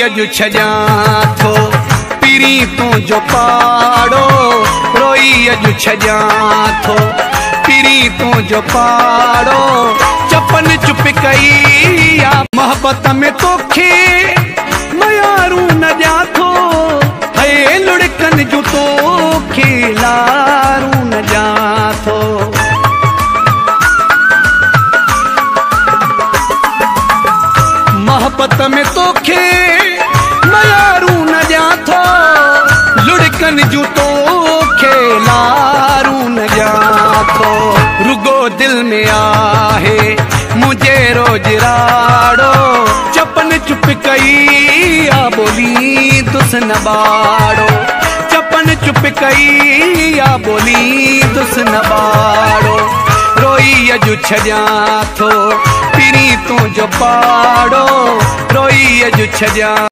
अजु छजा थो पीरी तू जो पाड़ो रोई अजु छजा थो पीरी तू जो पाड़ो चपन चुप कई या मोहब्बत में तोखे मयारू न जा थो है लुड़कन जो तोखे लारू न जा थो मोहब्बत में तोखे मयारू न जा थो लुड़कन जू तोखे लारू न जा थो रुगो दिल में आहे मुझे रोज राड़ो चपन चुप कई आ बोली तुस न बाड़ो चपन चुप कई आ बोली तुस न बाड़ो रोई अजु छजा थो पीरी तू जो पाड़ो रोई अजु छजा।